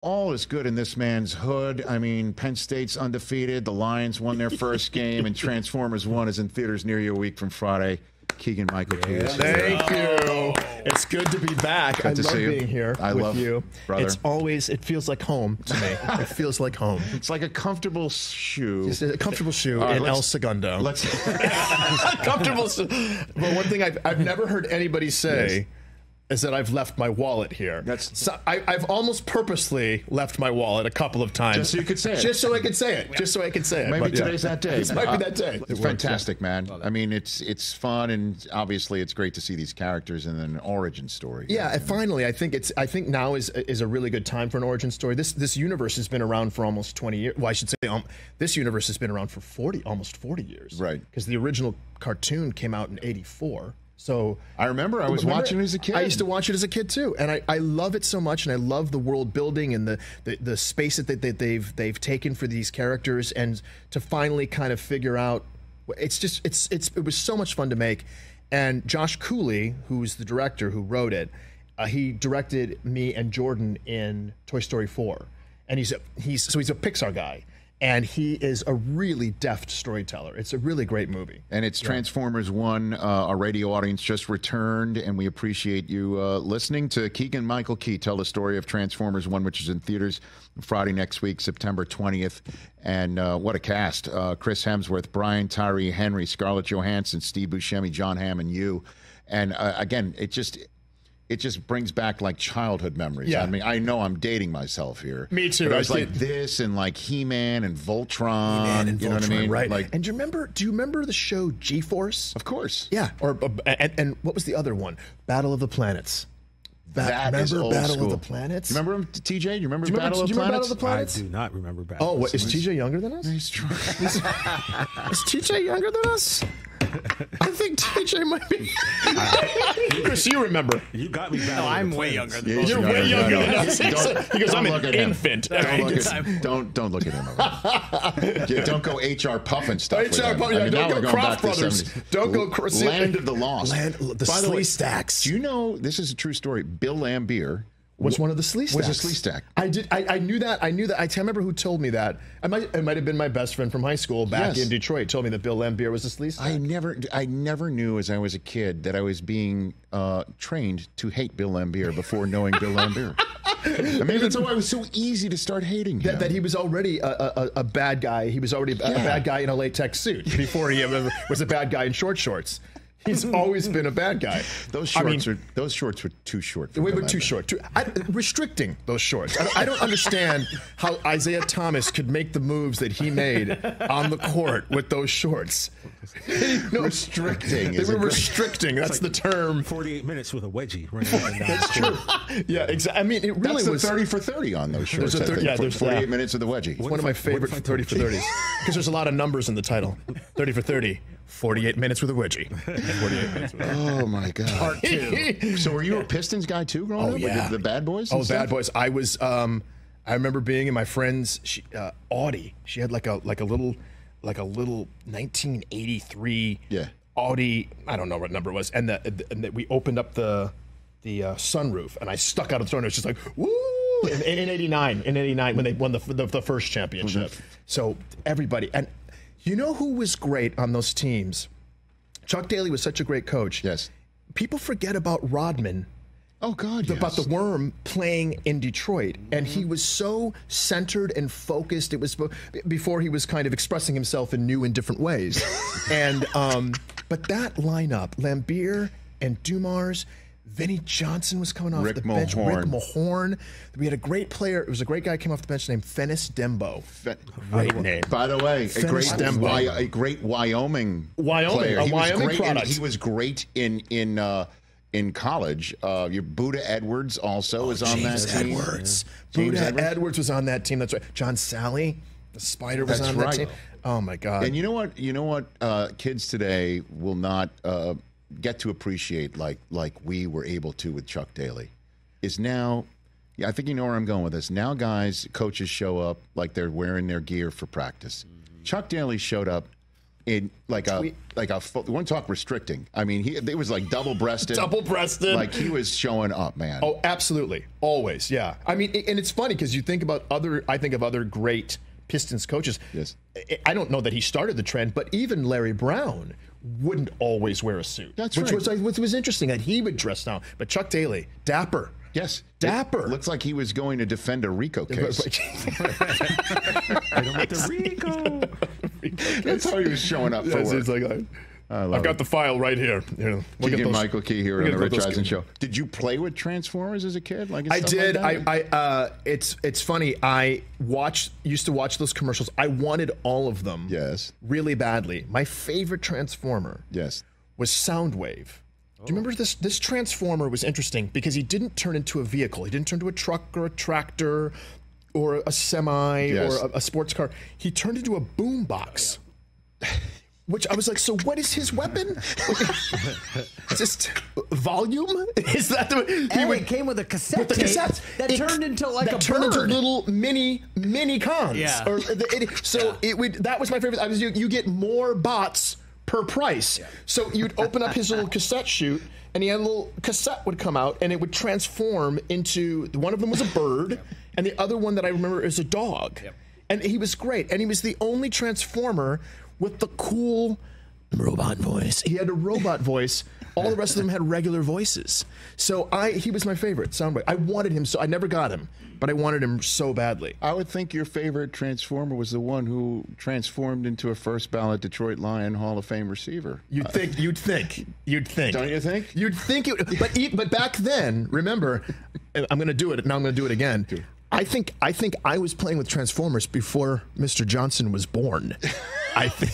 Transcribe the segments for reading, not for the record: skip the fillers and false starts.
all is good in this man's hood. I mean, Penn State's undefeated. The Lions won their first game, and Transformers 1 is in theaters near you a week from Friday. Keegan-Michael Key. Thank you. It's good to be back. I love being here with you. Brother. It feels like home to me. It feels like home. It's like a comfortable shoe. Just a comfortable shoe in El Segundo. Comfortable shoe. Well, one thing I've never heard anybody say is that I've left my wallet here. I've almost purposely left my wallet a couple of times. Just so you could say it. Just so I could say it. Just so I could say it. Maybe today's that day. This might be that day. It's fantastic, man. I mean, it's fun, and obviously it's great to see these characters in an origin story. Yeah, finally, I think now is a really good time for an origin story. This universe has been around for almost 20 years. Well, I should say this universe has been around for almost 40 years. Right. Because the original cartoon came out in '84. So I remember I was watching it as a kid. I used to watch it as a kid too, and I love it so much, and I love the world building and the space that they've taken for these characters, and to finally kind of figure out, it was so much fun to make. And Josh Cooley, who's the director who wrote it, he directed me and Jordan in Toy Story 4, and he's a Pixar guy. And he is a really deft storyteller. It's a really great movie. And it's Transformers 1. Our radio audience just returned, and we appreciate you listening to Keegan-Michael Key tell the story of Transformers 1, which is in theaters Friday next week, September 20th. And what a cast. Chris Hemsworth, Brian Tyree Henry, Scarlett Johansson, Steve Buscemi, John Hamm, and you. And again, it just brings back like childhood memories. Yeah. I mean, I know I'm dating myself here. Me too. But it was like this and like He-Man and Voltron. You know what I mean? Right. Like, and do you remember the show G-Force? Of course. Yeah. And what was the other one? Battle of the Planets. Remember Battle school. of the Planets? You remember him, TJ? Do you remember Battle of the Planets? I do not remember Battle of the Planets. Is TJ younger than us? He's true. Is TJ younger than us? I think TJ might be. Chris, you remember. You got me back. No, I'm way younger than You're way younger than us. He goes, I'm an infant. Don't look at him. Don't go HR Puffin stuff. HR Puffin, don't go Croft Brothers. Don't go Land of the Lost. The Slee Stacks. Do you know, this is a true story, Bill Lambier was one of the Slee Stacks. Was a Slee Stack. I knew that. I can't remember who told me that. It might have been my best friend from high school back in Detroit. Told me that Bill Lambier was a Slee Stack. I never knew as I was a kid that I was being trained to hate Bill Lambier before knowing Bill Lambier. I mean, that's why it was so easy to start hating him. That he was already a bad guy. He was already a bad guy in a latex suit before he ever was a bad guy in short shorts. He's always been a bad guy. Those shorts were too short. They were too short. Restricting those shorts. I don't understand how Isaiah Thomas could make the moves that he made on the court with those shorts. Restricting. They were restricting. That's the term. 48 minutes with a wedgie. That's true. Yeah, exactly. I mean, it really was 30 for 30 on those shorts. There's 48 minutes with a wedgie. It's one of my favorite 30 for 30s because there's a lot of numbers in the title. 30 for 30. 48 minutes with a wedgie. 48 minutes with a wedgie. Oh, my God. Part 2. So were you a Pistons guy, too, growing up? Yeah. With the Bad Boys? Oh, Bad Boys. I was, I remember being in my friend's, Audi. She had like a little 1983 Audi, I don't know what number it was, and we opened up the sunroof, and I stuck out of the sun. It was just like, woo! In 89, when they won the first championship. Mm-hmm. So everybody, and you know who was great on those teams? Chuck Daly was such a great coach. Yes. People forget about Rodman. Oh, God, yes. About the Worm playing in Detroit. And he was so centered and focused. It was before he was kind of expressing himself in new and different ways. And but that lineup, Lambier and Dumars, Vinnie Johnson was coming off the bench. Rick Mahorn. We had a great player. It was a great guy who came off the bench named Fennis Dembo. Great name. By the way, a great Wyoming player. A Wyoming product. He was great in college. Your Buddha Edwards also is on that team. Buddha Edwards was on that team. That's right. John Sally, the Spider, was on that team. Oh my God. And you know what? Kids today will not get to appreciate like we were able to with Chuck Daly. Is now, I think you know where I'm going with this. Now coaches show up like they're wearing their gear for practice. Mm-hmm. Chuck Daly showed up in like a one talk restricting. I mean, it was like double-breasted. Double-breasted. Like he was showing up, man. Oh, absolutely. Always, yeah. I mean, and it's funny because you think about I think of other great Pistons coaches. Yes. I don't know that he started the trend, but even Larry Brown wouldn't always wear a suit. That's which right. Which was interesting that he would dress down. But Chuck Daly, dapper. Yes. Dapper. Looks like he was going to defend a RICO case. I don't want the RICO. That's how he was showing up for work. It's like, I've got the file right here. Keegan-Michael Key here on the Rich Eisen Show. Did you play with Transformers as a kid? I did. Like It's funny. I used to watch those commercials. I wanted all of them. Yes. Really badly. My favorite Transformer. Yes. Was Soundwave. Do you remember this? This Transformer was interesting because he didn't turn into a vehicle. He didn't turn into a truck or a tractor or a semi or a sports car. He turned into a boombox. Which I was like, so what is his weapon? Just volume? Is that the? It came with a cassette tape that turned into like a bird. Turned into little mini cons. Yeah. That was my favorite. You get more bots per price. Yeah. So you'd open up his little cassette chute, and he had a little cassette would come out, and it would transform into one of them was a bird, and the other one that I remember is a dog. Yep. And he was great, and he was the only Transformer with the cool robot voice. He had a robot voice. All the rest of them had regular voices. So he was my favorite soundbite. I wanted him I never got him, but I wanted him so badly. I would think your favorite Transformer was the one who transformed into a first ballot Detroit Lion Hall of Fame receiver. You'd think. Don't you think? You'd think it. But back then, remember, I'm going to do it. Now I'm going to do it again. I think I was playing with Transformers before Mr. Johnson was born. I think.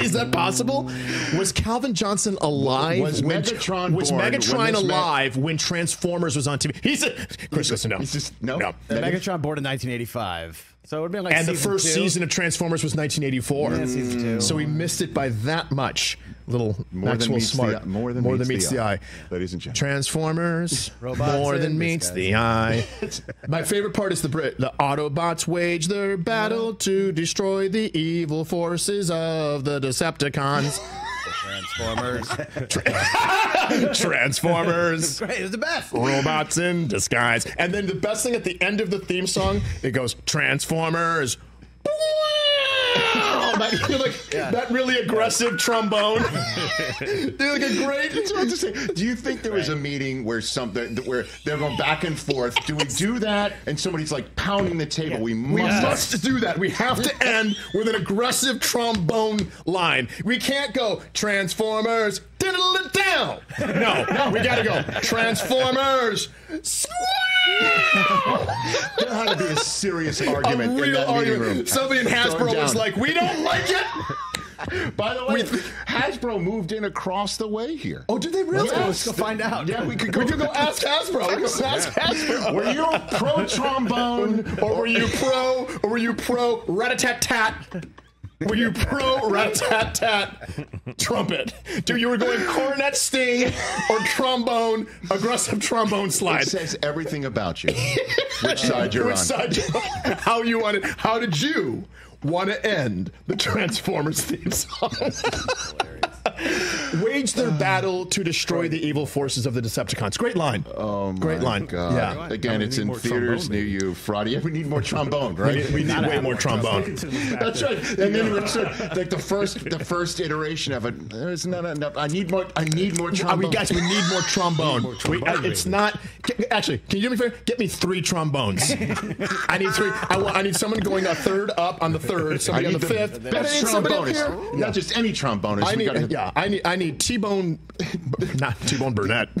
Is that possible? Was Calvin Johnson alive? Was Megatron alive when Transformers was on TV? Chris, listen, no. No. Megatron born in 1985. So it would have been like and the first 2. Season of Transformers was 1984. Yeah, season 2. So he missed it by that much. Little Maxwell Smart. More than meets the eye. Ladies and gentlemen. Transformers. More than meets the eye. My favorite part is the Autobots wage their battle to destroy the evil forces of the Decepticons. Transformers. Great, it was the best. Robots in disguise. And then the best thing at the end of the theme song, it goes Transformers. That really aggressive trombone. Dude, a great. Do you think there was a meeting where they're going back and forth? Do we do that? And somebody's like pounding the table. We must do that. We have to end with an aggressive trombone line. We can't go Transformers. Diddle it down. No, we gotta go Transformers. There had to be a serious argument in that meeting room. Somebody in Hasbro was like, we don't like it. By the way, Hasbro moved in across the way here. Oh, did they really? Yeah, let's go find out. Yeah, we could go ask Hasbro. Were you pro trombone or were you pro rat-a-tat-tat? Were you pro rat-tat-tat trumpet? Dude, you were going cornet sting or trombone, aggressive trombone slide. It says everything about you. Which side you're on. How did you want to end the Transformers theme song? Wage their battle to destroy the evil forces of the Decepticons. Great line. Oh, my Great line. God. Yeah. Again, it's in theaters near you Friday. Yeah, we need more trombone, right? We need way more trombone. That's right. And then like the first iteration of it. There's not enough. I need more trombone. Guys, we need more trombone. It's not. Actually, can you do me a favor? Get me 3 trombones. I need 3. I need someone going a third up on the 3rd, somebody on the 5th. Best trombonist. Not just any trombonist. I need T-Bone, not T-Bone Burnett.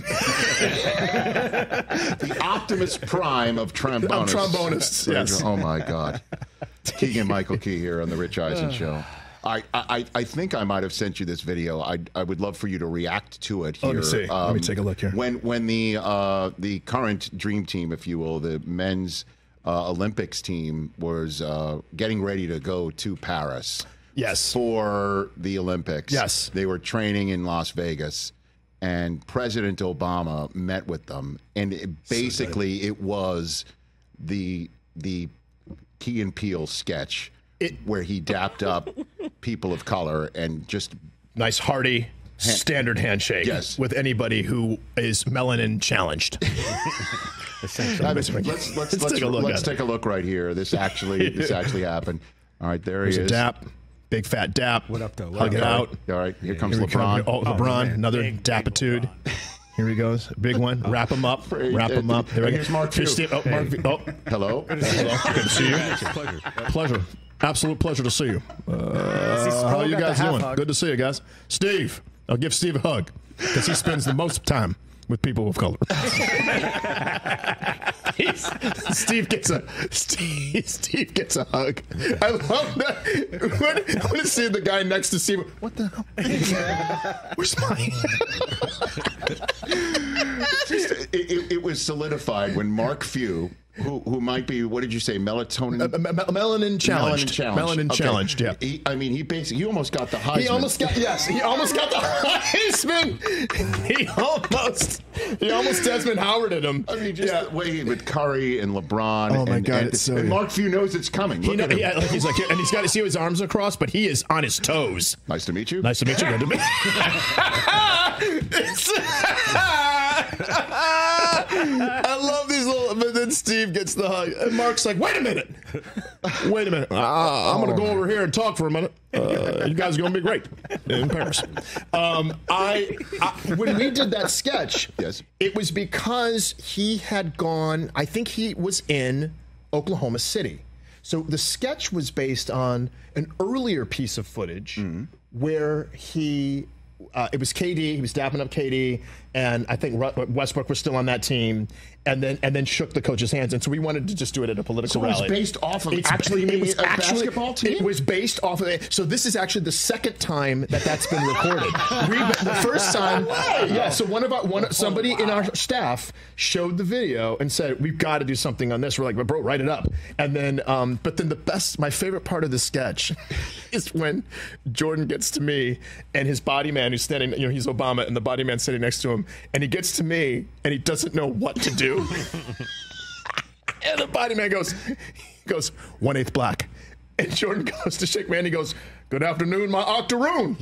The Optimus Prime of trombonists. Trombonists, yes. Oh, my God. Keegan-Michael Key here on the Rich Eisen Show. I think I might have sent you this video. I would love for you to react to it here. Let me see. Let me take a look here. When the current Dream Team, if you will, the men's Olympics team was getting ready to go to Paris. Yes. For the Olympics. Yes. They were training in Las Vegas, and President Obama met with them, and it was the Key and Peele sketch where he dapped up people of color and just nice hearty standard handshake with anybody who is melanin challenged. Let's take a look right here. This actually happened. All right, there he is. A dap, big fat dap. What up, though? Hug it out. All right, here comes LeBron. LeBron, another dapitude. Here he goes. Big one. Wrap him up. Wrap him up. Here's Mark Few. Hello. Good to see you. Pleasure. Absolute pleasure to see you. How you guys doing? Good to see you guys. Steve. I'll give Steve a hug because he spends the most time with people of color. Steve gets a hug. I love that. When I see the guy next to Steve, what the hell? Where's mine? It was solidified when Mark Few, who might be, what did you say, melanin? Melanin challenged. Melanin challenged, yeah. He almost got the Heisman. He almost got the Heisman. He almost Desmond Howarded him. I mean, just the way with Curry and LeBron. Oh my God, it's so. And Mark Few knows it's coming. He's got to see his arms across, but he is on his toes. Nice to meet you. Nice to meet you. Good to meet you. I love these little. But then Steve gets the hug, and Mark's like, "Wait a minute, I'm going to go over here and talk for a minute. You guys are going to be great in Paris." When we did that sketch, it was because he had gone. I think he was in Oklahoma City. So the sketch was based on an earlier piece of footage where he. It was KD. He was dapping up KD, and I think Westbrook was still on that team, and then shook the coach's hands. And so we wanted to just do it at a political rally. So it was based off of a basketball team? It was based off of it. So this is actually the second time that's been recorded. The first time, so somebody in our staff showed the video and said, "We've got to do something on this." We're like, "Bro, write it up." And then, but then my favorite part of the sketch is when Jordan gets to me and his body man who's standing, he's Obama, and the body man's sitting next to him, and he gets to me and he doesn't know what to do. And the body man goes 1/8 black. And Jordan goes to shake my hand. He goes, "Good afternoon, my octoroon."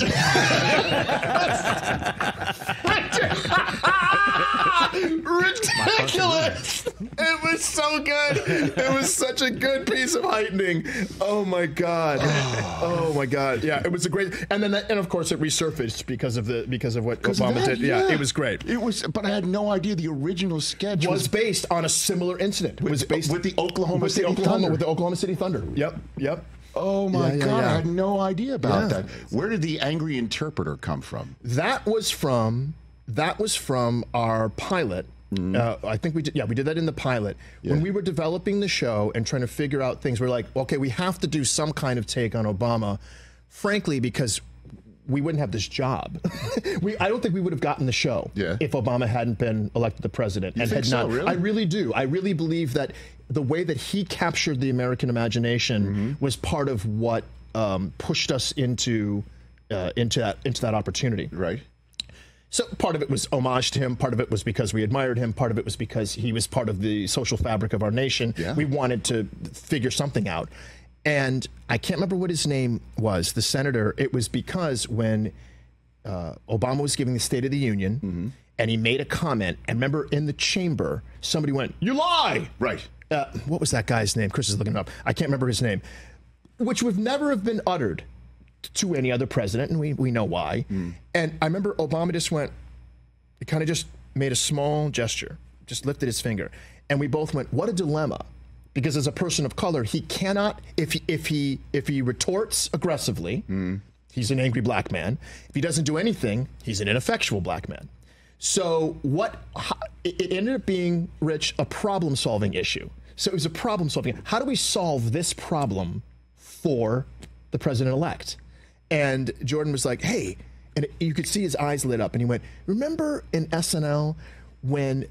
Ridiculous. It was so good. It was such a good piece of heightening. Oh my God. Oh my God. Yeah, it was a great. And then and of course it resurfaced because of what Obama did. Yeah, it was great. It was, but I had no idea the original sketch was based on a similar incident. It was based with the Oklahoma City Thunder. Yep. Oh my God! I had no idea about that. Where did the angry interpreter come from? That was from our pilot. I think we did that in the pilot. When we were developing the show and trying to figure out things, we're like, okay, we have to do some kind of take on Obama, frankly, because we wouldn't have this job. I don't think we would have gotten the show if Obama hadn't been elected the president. You think so, really? I really do. I really believe that the way that he captured the American imagination was part of what pushed us into that opportunity. Right. So part of it was homage to him. Part of it was because we admired him. Part of it was because he was part of the social fabric of our nation. Yeah. We wanted to figure something out. And I can't remember what his name was, the senator. It was because when Obama was giving the State of the Union and he made a comment, and remember in the chamber, somebody went, "You lie!" Right. What was that guy's name? Chris is looking it up. I can't remember his name. Which would never have been uttered to any other president, and we know why. And I remember Obama just he kind of just made a small gesture, just lifted his finger, and we both went, "What a dilemma." Because as a person of color, he cannot, if he retorts aggressively, he's an angry black man. If he doesn't do anything, he's an ineffectual black man. So it ended up being, Rich, a problem-solving issue. So it was a problem-solving. How do we solve this problem for the president-elect? And Jordan was like, "Hey," and you could see his eyes lit up, and he went, "Remember in SNL when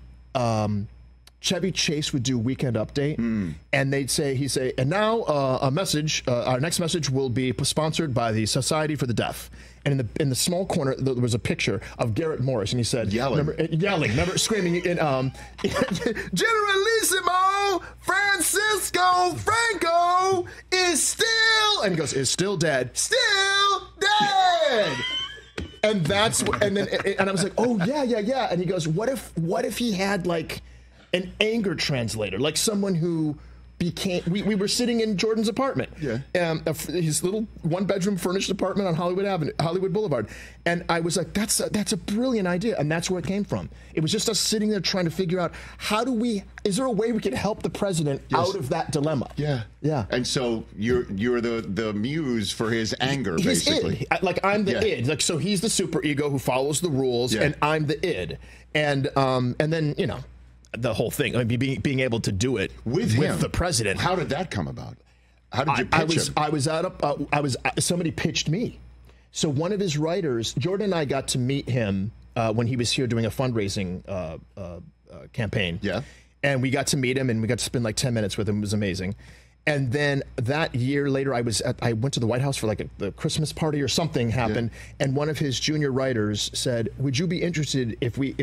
Chevy Chase would do Weekend Update, and he'd say, and now a message, our next message will be sponsored by the Society for the Deaf." And in the small corner, there was a picture of Garrett Morris, and he said, remember screaming in, "Generalissimo Francisco Franco is still," and he goes, "is still dead, still id. And and I was like, oh yeah. And he goes, what if he had like an anger translator, like someone who became. We were sitting in Jordan's apartment, his little 1-bedroom furnished apartment on Hollywood Boulevard, and I was like, that's a brilliant idea, and that's where it came from. It was just us sitting there trying to figure out is there a way we could help the president out of that dilemma? Yeah. And so you're the muse for his anger, basically. Id. Like I'm the id. Like so he's the super ego who follows the rules, and I'm the id. And then the whole thing. I mean, being able to do it with the president. How did that come about? How did you pitch him? Somebody pitched me. So one of his writers, Jordan and I got to meet him when he was here doing a fundraising campaign. Yeah. And we got to meet him, and we got to spend like 10 minutes with him. It was amazing. And then that year later, I went to the White House for like the Christmas party or something happened, and one of his junior writers said, "Would you be interested if we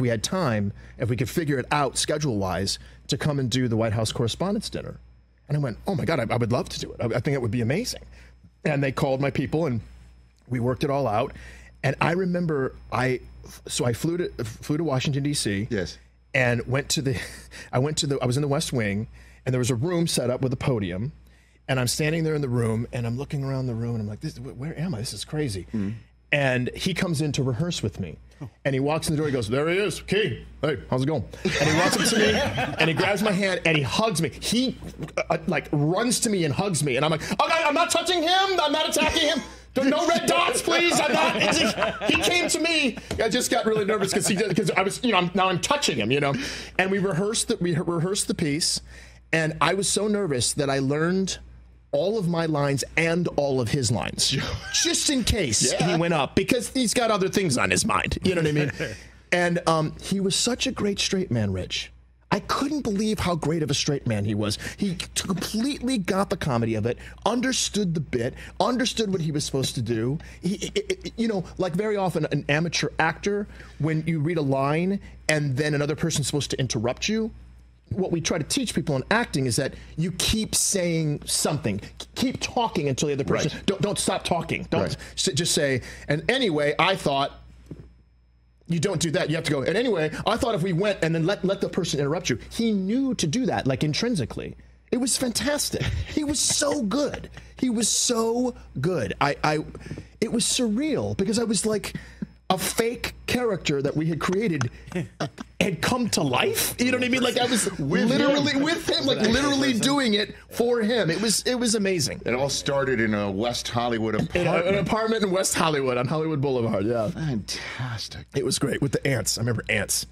had time, if we could figure it out schedule wise, to come and do the White House Correspondents' Dinner?" And I went, "Oh my God, I would love to do it. I think it would be amazing." And they called my people, and we worked it all out. And I remember I flew to Washington D.C. Yes, and I was in the West Wing. And there was a room set up with a podium, and I'm standing there in the room, and I'm looking around the room, and I'm like, where am I? This is crazy. Mm. And he comes in to rehearse with me, and he walks in the door. He goes, "There he is, Key. Hey, how's it going?" And he walks up to me, and he grabs my hand, and he hugs me. He runs to me and hugs me, and I'm like, "Okay, I'm not touching him. I'm not attacking him. No red dots, please. I'm not." He came to me. I just got really nervous because I was, now I'm touching him, And we rehearsed the piece. And I was so nervous that I learned all of my lines and all of his lines, just in case he went up, because he's got other things on his mind. You know what I mean? And he was such a great straight man, Rich. I couldn't believe how great of a straight man he was. He completely got the comedy of it, understood the bit, understood what he was supposed to do. Like very often an amateur actor, when you read a line and then another person's supposed to interrupt you, what we try to teach people in acting is that you keep saying something, keep talking until the other person don't stop talking. Don't just say, "And anyway, I thought." You don't do that. You have to go, "And anyway, I thought if we went," and then let the person interrupt you. He knew to do that, like intrinsically. It was fantastic. He was so good. He was so good. It was surreal because I was like, a fake character that we had created had come to life. You know what I mean? Like I was literally with him, like literally doing it for him. It was amazing. It all started in a West Hollywood apartment. An apartment in West Hollywood on Hollywood Boulevard. Yeah, fantastic. It was great with the ants. I remember ants.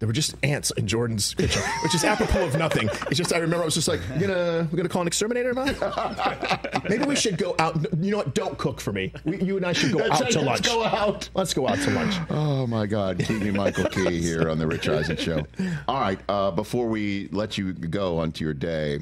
There were just ants in Jordan's kitchen, which is apropos of nothing. It's just, I remember I was just like, we're gonna call an exterminator about? Maybe we should go out. You know what? Don't cook for me. You and I should go out to lunch. Let's go out to lunch. Oh my God. Keegan-Michael Key here on the Rich Eisen Show. All right. Before we let you go onto your day,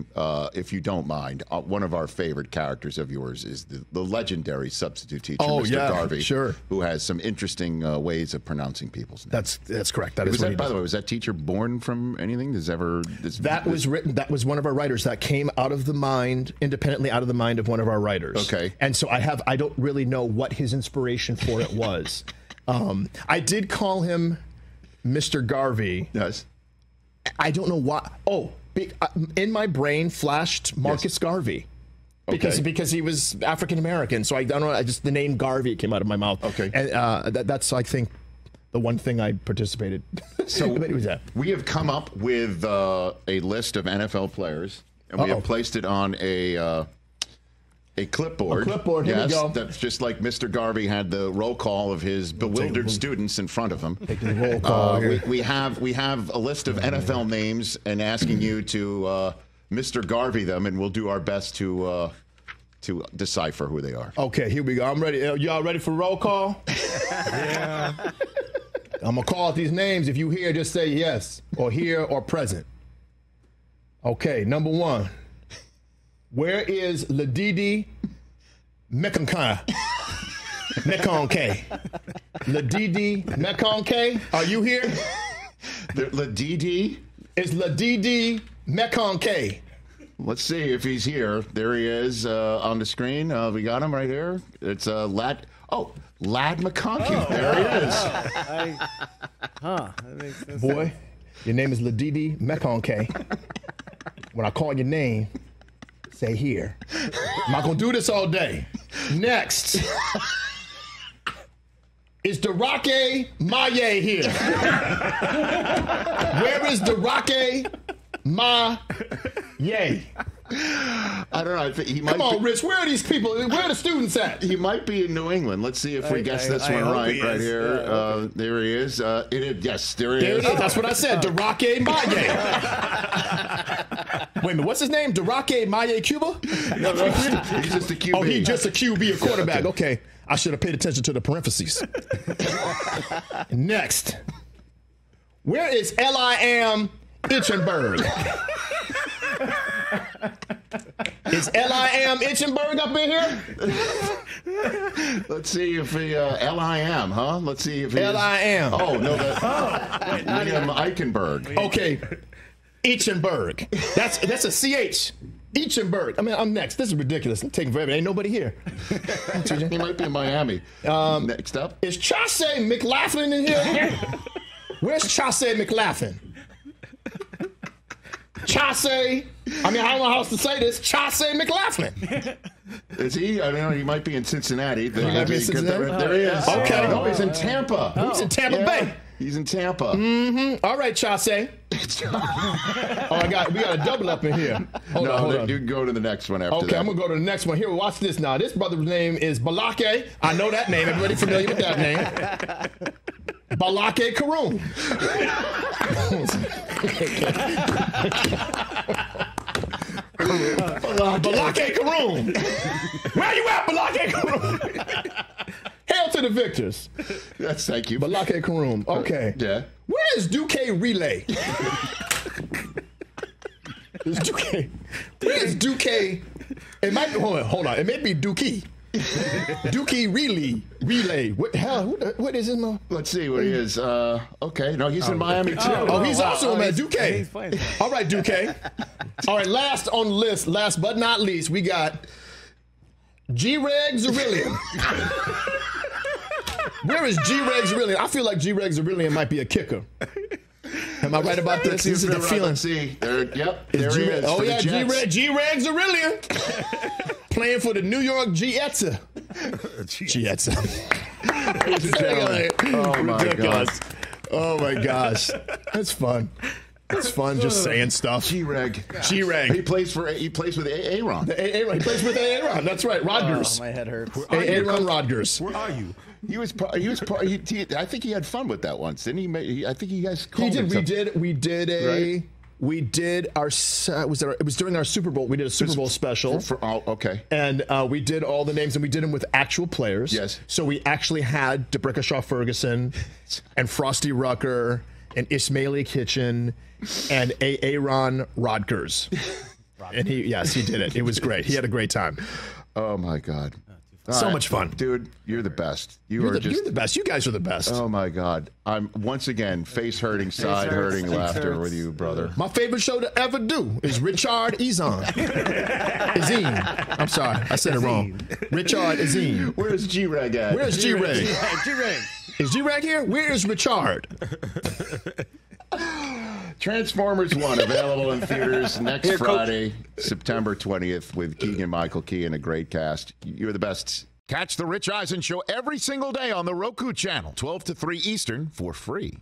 if you don't mind, one of our favorite characters of yours is the legendary substitute teacher, Mr. Garvey, who has some interesting ways of pronouncing people's names. That's correct. That is what he does. By the way, was that teacher born from anything? That was one of our writers that came out of the mind, independently out of the mind of one of our writers. Okay. And so I don't really know what his inspiration for it was. I did call him Mr. Garvey. Yes. I don't know why. Oh, in my brain flashed Marcus Garvey. Because he was African American. So I don't know. The name Garvey came out of my mouth. Okay. And that's, I think, the one thing I participated. So we have come up with a list of NFL players, and we have placed it on a clipboard. A clipboard. Here we go. That's just like Mr. Garvey had the roll call of his bewildered students in front of him. Take the roll call. We have a list of NFL names, and asking you to Mr. Garvey them, and we'll do our best to decipher who they are. Okay, here we go. I'm ready. Y'all ready for roll call? Yeah. I'm going to call out these names. If you hear, just say yes, or here, or present. Okay, number one. Where is Ladidi Mekonke? Ladidi Mekonke, are you here? Ladidi? It's Ladidi Mekonke. Let's see if he's here. There he is on the screen. We got him right here. It's Oh, Lad McConkey. There he is. That makes no Boy, sense. your name is Ladidi McConkey. When I call your name, say here. I'm not going to do this all day. Next. Is Darake Maye here? Where is Darake Maye? I don't know. I think he might Come on, Rich. Where are these people? Where are the students at? He might be in New England. Let's see if we guess this I one hope right. he Right is. here. Yeah, there he is. Yes, there he There is. it is. That's what I said. Darake Maye. Wait a minute. What's his name? Darake Maye Cuba? No, he's just a QB. Oh, he's just a QB, a quarterback. Okay. I should have paid attention to the parentheses. Next. Where is L.I.M. Itchenberg? Is L.I.M. Itchenberg up in here? Let's see if he L.I.M. Huh? Let's see if he L.I.M. Oh no, Liam Eichenberg. Okay. Itchenberg. That's a CH. Itchenberg. I mean, I'm next. This is ridiculous. I'm taking forever. Ain't nobody here. He might be in Miami. Next up. Is Chauce McLaughlin in here? Where's Chauce McLaughlin? Chauce. I don't know how else to say this. Chauce McLaughlin. Is he? I don't know. He might be in Cincinnati. He might be in Cincinnati? There he is. Okay. No, he's in Tampa. He's in Tampa Bay. He's in Tampa. All right, Chauce. We got a double up in here. Hold on. You can go to the next one after that. Okay, I'm gonna go to the next one. Here, watch this now. This brother's name is Balake. I know that name. Everybody familiar with that name? Balake Karoon. Balake Karoon. Where you at, Balake Karoon? Hail to the victors. Yes, thank you. Balake Karoon. Okay. Yeah. Where is Duque Relay? Where is Duque? It might be, hold on. It may be Duque. Duque Relay. What is his name? Let's see what he is. Okay. No, he's in Miami too. Oh, he's also in Duque. He's playing. All right, Duque. All right, last on the list, last but not least, we got G-Reg Zerillion. Where is G-Reg Zerillion? I feel like G-Reg Zerillion might be a kicker. Am I right about this? This is the feeling. Let's see. There he is. Oh, for the yeah, Jets. G-Reg Zerillion. Playing for the New York Jets. Jets. Ladies and gentlemen. Oh, my God. Oh, my gosh. That's fun. It's fun just saying stuff. G-Reg. G-Reg. He plays with A-Aron. A-Aron. He plays with A-Aron. That's right. Rodgers. Oh, my head hurts. A-Aron Rodgers. Where are you? He was part. I think he had fun with that once, didn't he? I think he guys called He did. himself. We did our. It was during our Super Bowl. We did a Super Bowl special. Okay. And we did all the names, and we did them with actual players. Yes. So we actually had DeBrickashaw Ferguson, and Frosty Rucker, and Ismaili Kitchen, and A-Aron Rodgers. And he did it. It was great. He had a great time. Oh my God. So much fun. Dude, you're the best. You're the best. You guys are the best. Oh my God. I'm once again face hurting, side hurting laughter with you, brother. My favorite show to ever do is Richard Eisen. I'm sorry, I said it wrong. Richard Eisen. Where's G-Reg at? Where's G-Reg? G-Reg. Is G-Reg here? Where is Richard? Transformers 1 available in theaters next Friday, September 20th with Keegan-Michael Key and a great cast. You're the best. Catch the Rich Eisen Show every single day on the Roku channel, 12 to 3 Eastern for free.